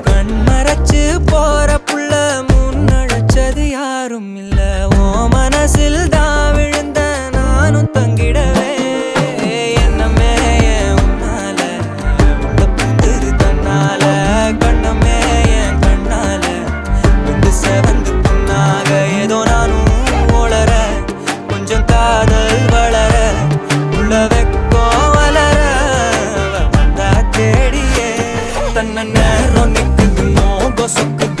கண்மறைச்சு போற புள்ள முன்னழைச்சது யாரும் இல்ல. ஓ மனசில் தான் விழுந்த நானும் தங்கிடவே என்னமே உன்னால உள்ள புந்துரு தன்னால கண்ணமே என் கண்ணால வந்து செவந்து புண்ணாக ஏதோ நானும் ஓளற கொஞ்சம் காதல் வளர உள்ள வெக்கோ வளர வந்தா தேடியே தன்ன நேரம் நிக்குது மோகம் சொக்குது